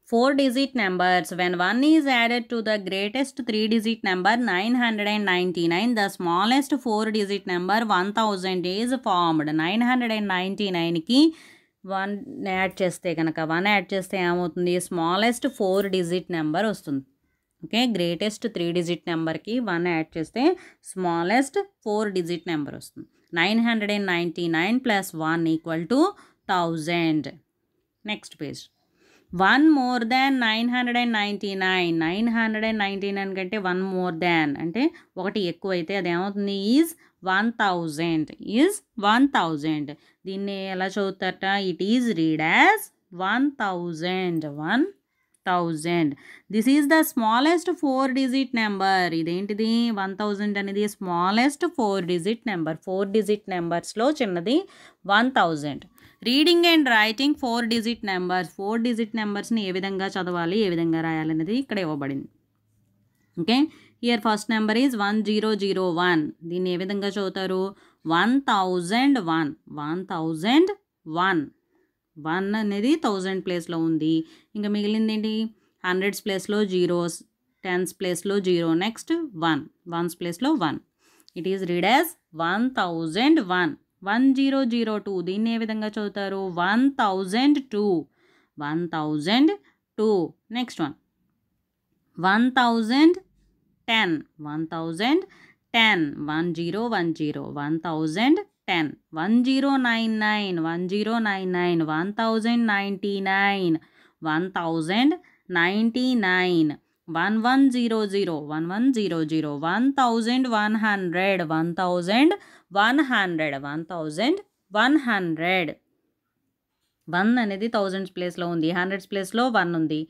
4-digit numbers. When 1 is added to the greatest 3-digit number 999, the smallest 4-digit number 1000 is formed. 999కి 1 add చేస్తే కనుక 1 add చేస్తే ఏమవుతుంది? Smallest 4-digit number వస్తుంది. Okay, greatest 3-digit నెంబర్కి 1 add చేస్తే smallest 4-digit number వస్తుంది. 999 plus 1 equal to 1000. Next page. 1 more than 999. 999 కంటే 1 more than అంటే ఒకటి ఎక్కువైతే అది ఏమవుతుంది? ఈజ్ 1000. ఈజ్ 1000. దీన్ని ఎలా చదువుతారట? It is read as 1000. 1000. This is the smallest 4-digit number. ఇదేంటిది? 1000 అనేది స్మాలెస్ట్ 4-digit నెంబర్. 4-digit నెంబర్స్లో చిన్నది 1000. Reading and writing 4-digit numbers. 4-digit నెంబర్స్ని ఏ విధంగా చదవాలి, ఏ విధంగా రాయాలి అనేది ఇక్కడ ఇవ్వబడింది. Okay, here first number is 1001. దీన్ని ఏ విధంగా చదువుతారు? 1001. 1001. 1 అనేది 1000 ప్లేస్లో ఉంది. ఇంకా మిగిలింది ఏంటి? 100s ప్లేస్లో జీరోస్, 10s ప్లేస్లో జీరో, నెక్స్ట్ 1, 1s ప్లేస్లో 1. It is read as 1001. 1002. దీన్ని ఏ విధంగా చదువుతారు? 1002. 1002. Next one 1010. 1010. 1010. 1010. 1099. 1099. 1099. 1099. 1100. 1100. 1100. 1100. 1100. 1 అనేది 1000s ప్లేస్లో ఉంది, 100s ప్లేస్లో 1 ఉంది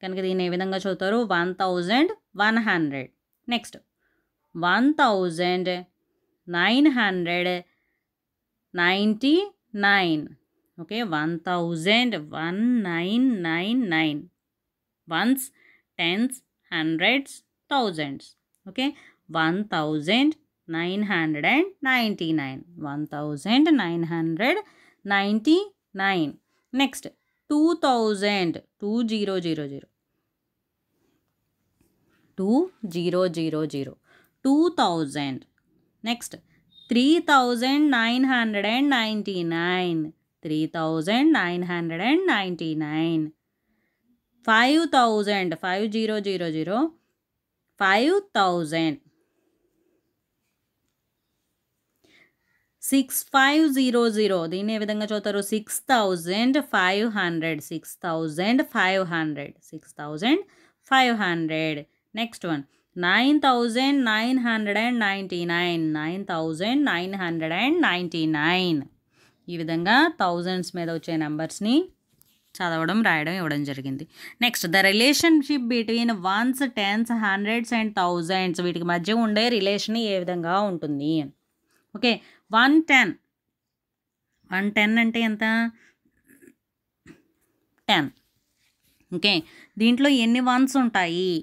కనుక దీన్ని ఏ విధంగా చదువుతారు? 1100. Next 1999. Okay, 1199. 1s, 10s, 100s, 1000s. Okay, 1999. 1999. Next 2000. 2000. 2000. 2000. Next 3999. 3999. 5000. 5000. 5000. 6500. దీన్ని ఏ విధంగా చదువుతారు? 6500. 6500. 6500. Next one 9999. 9999. ఈ విధంగా థౌజండ్స్ మీద వచ్చే నెంబర్స్ని చదవడం, రాయడం ఇవ్వడం జరిగింది. Next the relationship between 1s, 10s, 100s and 1000s. వీటికి మధ్య ఉండే రిలేషన్ ఏ విధంగా ఉంటుంది? ఓకే, 110. 110 అంటే ఎంత? 10. ఓకే, దీంట్లో ఎన్ని 1s ఉంటాయి?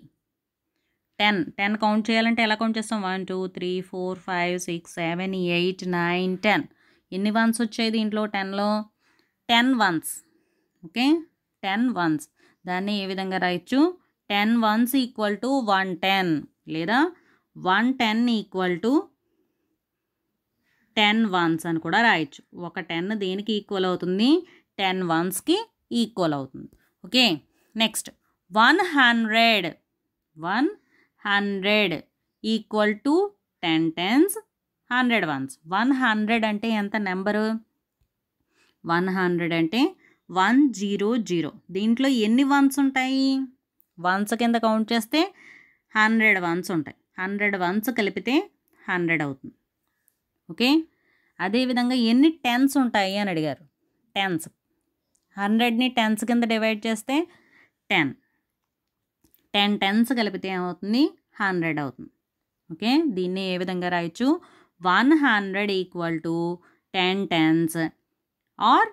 10. 10 కౌంట్ చేయాలంటే ఎలా కౌంట్ చేస్తాం? 1 2 3 4 5 6 7 8 9 10. ఎన్ని 1s వచ్చాయి దీంట్లో? 10లో 10 1s. Okay, 10 1s. దాన్ని ఏ విధంగా రాయొచ్చు? 10 1s ఈక్వల్ టు 110 లేదా 110 ఈక్వల్ టు 10 1s అని కూడా రాయొచ్చు. ఒక 10 దేనికి ఈక్వల్ అవుతుంది? 10 1sకి ఈక్వల్ అవుతుంది. Okay, next 100. 100 equal to 10 10s, 100 1s. 100 అంటే ఎంత నెంబరు? 100 అంటే 100. దీంట్లో ఎన్ని 1s ఉంటాయి? 1s కింద కౌంట్ చేస్తే 100 1s ఉంటాయి. 100 1s కలిపితే 100 అవుతుంది. ఓకే, అదేవిధంగా ఎన్ని 10s ఉంటాయి అని అడిగారు. 10s. 100ని 10s కింద డివైడ్ చేస్తే 10. 10 10s కలిపితే ఏమవుతుంది? 100 అవుతుంది. ఓకే, దీన్ని ఏ విధంగా రాయొచ్చు? 100 equal to 10 10s are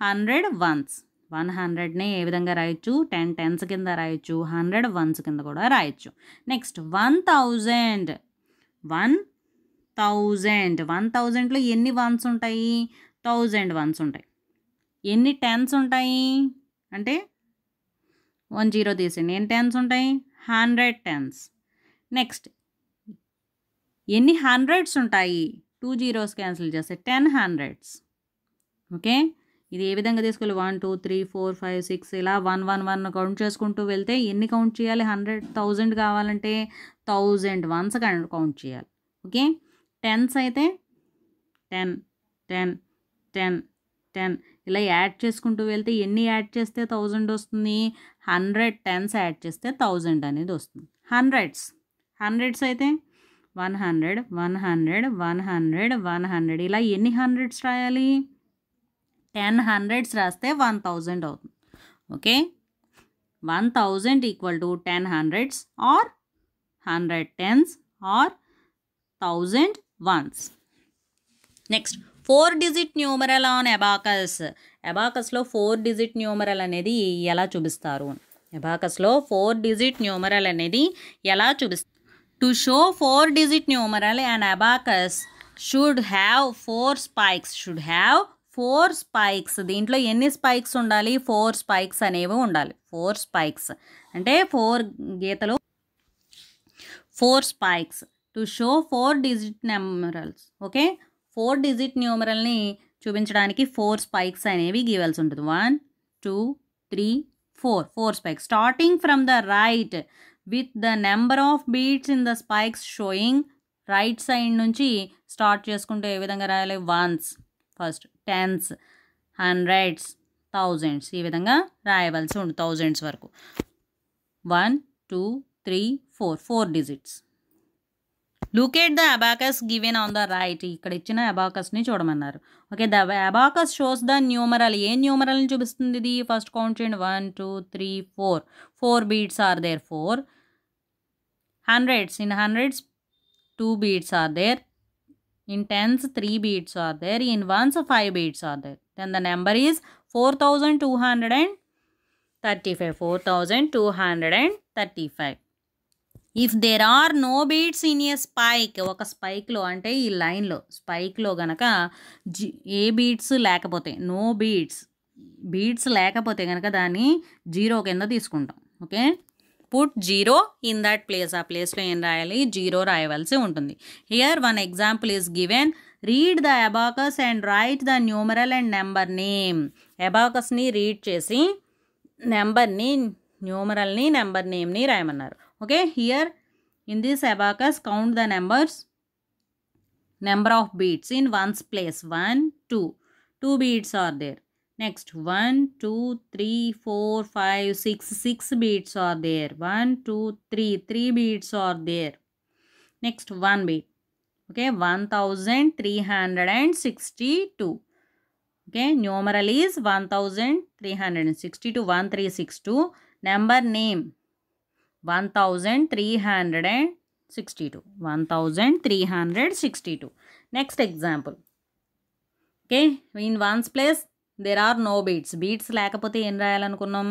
100 1s. 100ని ఏ విధంగా రాయొచ్చు? 10 10s కింద రాయొచ్చు, 100 1s కింద కూడా రాయొచ్చు. నెక్స్ట్ 1000. 1000లో ఎన్ని 1s ఉంటాయి? 1000 1s ఉంటాయి. ఎన్ని 10s ఉంటాయి అంటే 1 0 తీసేయండి. ఎన్ని టెన్స్ ఉంటాయి? 100 టెన్స్. నెక్స్ట్ ఎన్ని హండ్రెడ్స్ ఉంటాయి? 2 zeros క్యాన్సిల్ చేస్తే 10 హండ్రెడ్స్. ఓకే, ఇది ఏ విధంగా తీసుకోవాలి? 1 2 3 4 5 6 ఇలా 1 1 1 కౌంట్ చేసుకుంటూ వెళ్తే ఎన్ని కౌంట్ చేయాలి? 100,000 కావాలంటే 1000 వన్స్ కౌంట్ చేయాలి. ఓకే, టెన్స్ అయితే 10 10 10 10 ఇలా యాడ్ చేసుకుంటూ వెళ్తే ఎన్ని యాడ్ చేస్తే 1000 వస్తుంది? 100 టెన్స్ యాడ్ చేస్తే 1000 అనేది వస్తుంది. హండ్రెడ్స్ అయితే 100 100 100 100 ఇలా ఎన్ని హండ్రెడ్స్ రాయాలి? 10 హండ్రెడ్స్ రాస్తే 1000 అవుతుంది. Okay, 1000 equal to 10 hundreds or 100 tens or 1000 ones. Next 4 digit numeral on abacus. అబాకస్లో 4 digit న్యూమరల్ అనేది ఎలా చూపిస్తారు? అబాకస్లో 4 digit న్యూమరల్ అనేది ఎలా చూపిస్తారు? To show 4 digit numeral and abacus should have 4 spikes. దీంట్లో ఎన్ని స్పైక్స్ ఉండాలి? 4 spikes అనేవి ఉండాలి. 4 spikes అంటే 4 గీతలు, 4 spikes to show 4 digit numerals. Okay, 4 digit న్యూమరల్ని చూపించడానికి 4 spikes అనేవి గీవాల్సి ఉంటుంది. 1 2 3 4 spikes starting from the right with the number of beats in the spikes showing. Right side నుంచి స్టార్ట్ చేసుకుంటే ఏ విధంగా రాయాలి? Ones first, tens, hundreds, thousands ఈ విధంగా రాయవలసి ఉంటుంది. థౌజండ్స్ వరకు 1 2 3 4 digits. Look at the abacus given on the right. ఇక్కడ ఇచ్చిన అబాకస్ని చూడమన్నారు. Okay, the abacus shows the numeral. ఏ న్యూమరల్ని చూపిస్తుంది ఇది? ఫస్ట్ కౌంట్ చేయండి. 1 2 3 4 beads are there. 4 hundreds. In hundreds 2 beats are there. In tens 3 beats are there. In ones 5 beats are there. Then the number is 4235. 4235. If there are no beats in a spike, ఒక స్పైక్లో అంటే ఈ లైన్లో స్పైక్లో గనక ఏ beads లేకపోతే, no beads లేకపోతే కనుక దాన్ని 0 కింద తీసుకుంటాం. Okay, put 0 in that place. ఆ ప్లేస్లో ఏం రాయాలి? 0 రాయవలసి ఉంటుంది. Here one example is given. Read the abacus and write the numeral and number name. అబాకస్ని రీడ్ చేసి నెంబర్ని, న్యూమరల్ని, నెంబర్ నేమ్ని రాయమన్నారు. Okay, here in this abacus count the number of beats in ones place. 1 2 beats are there. Next 1 2 3 4 5 6 beats are there. 1 2 3 beats are there. Next 1 beat. Okay, 1362. Okay, numeral is 1362. 1362. Number name 1362. 1362. Next example. Okay, in ones place there are no beats. Beats లేకపోతే ఏం రాయాలనుకున్నాం?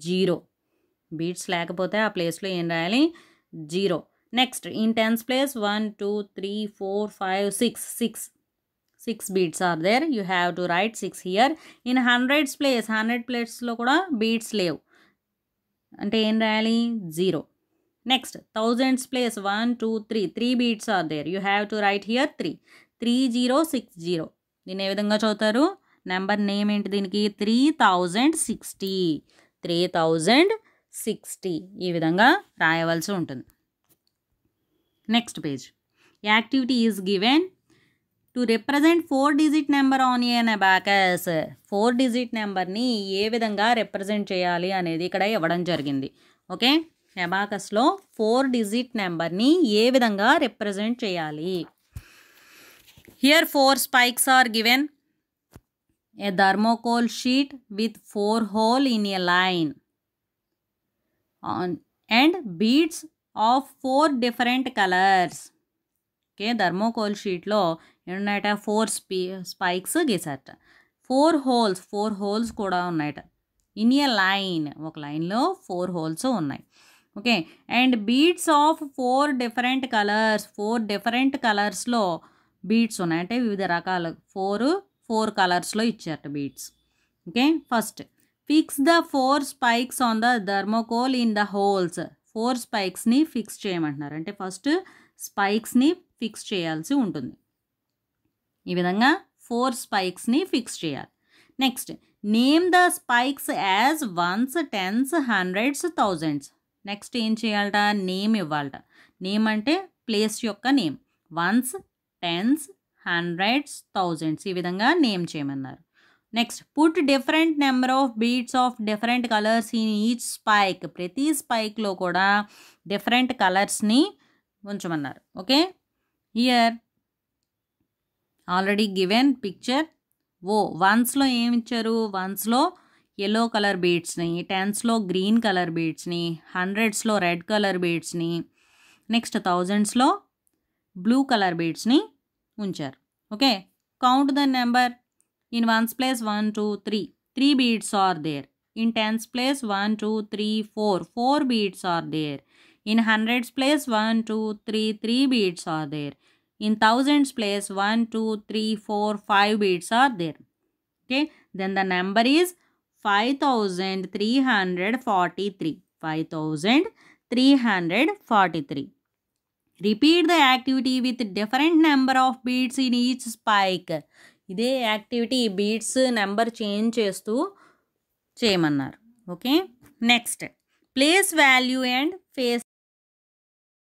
0. Beats లేకపోతే ఆ ప్లేస్లో ఏం రాయాలి? 0. Next in tens place 1 2 3 4 5 6 beats are there. You have to write 6 here. In hundreds place, 100 ప్లేస్లో కూడా beats లేవు అంటే ఏం రాయాలి? 0. Next thousands place 1 2 3 beats are there. You have to write here 3060. దీన్ని ఏ విధంగా చదువుతారు? నెంబర్ నేమ్ ఏంటి దీనికి? 3060 ఈ విధంగా రాయవలసి ఉంటుంది. Next page. Activity is given to represent 4 digit number on an abacus. 4 digit నెంబర్ని ఏ విధంగా రిప్రజెంట్ చేయాలి అనేది ఇక్కడ ఇవ్వడం జరిగింది. ఓకే, అబాకస్లో 4 digit నెంబర్ని ఏ విధంగా రిప్రజెంట్ చేయాలి? Here 4 spikes are given. A thermocol sheet with 4 holes in a line and beads of 4 different colors. Okay, thermocol షీట్లో ఏమున్నాయట? 4 స్పైక్స్ గీసారట. 4 holes కూడా ఉన్నాయట. ఇన్ ఏ లైన్, ఒక లైన్లో 4 holes ఉన్నాయి. Okay, and beads of 4 different colors. 4 different కలర్స్లో beads ఉన్నాయి అంటే వివిధ రకాల 4 కలర్స్లో ఇచ్చారట beads. Okay, first fix the 4 spikes on the thermocol in the holes. 4 స్పైక్స్ని ఫిక్స్ చేయమంటున్నారు. అంటే ఫస్ట్ స్పైక్స్ని ఫిక్స్ చేయాల్సి ఉంటుంది. ఈ విధంగా 4 స్పైక్స్ని ఫిక్స్ చేయాలి. Next name the spikes as ones, tens, hundreds, thousands. Next ఏం చేయాలట, నేమ్ ఇవ్వాలట. నేమ్ అంటే ప్లేస్ యొక్క name. Ones, tens, hundreds, thousands ఈ విధంగా నేమ్ చేయమన్నారు. Next put different number of beads of different colours in each spike. ప్రతి స్పైక్లో కూడా డిఫరెంట్ కలర్స్ని ఉంచమన్నారు. Okay, here already given picture. వన్స్లో ఏమి ఇచ్చారు, వన్స్లో ఎల్లో కలర్ బీడ్స్ని, టెన్స్లో గ్రీన్ కలర్ బీడ్స్ని, హండ్రెడ్స్లో red colour బీడ్స్ని, next థౌజండ్స్లో blue colour బీడ్స్ని ఉంచారు. Okay, count the number. In ones place 1 2 3 3 beads are there. In tens place 1 2 3 4 beads are there. In hundreds place 1 2 3 3 beads are there. In thousands place 1 2 3 4 5 beads are there. Okay, then the number is 5343. 5343. Repeat the activity with different number of beads in each spike. ఇదే activity beads number change చేస్తూ చేయమన్నారు. Okay, next place value and face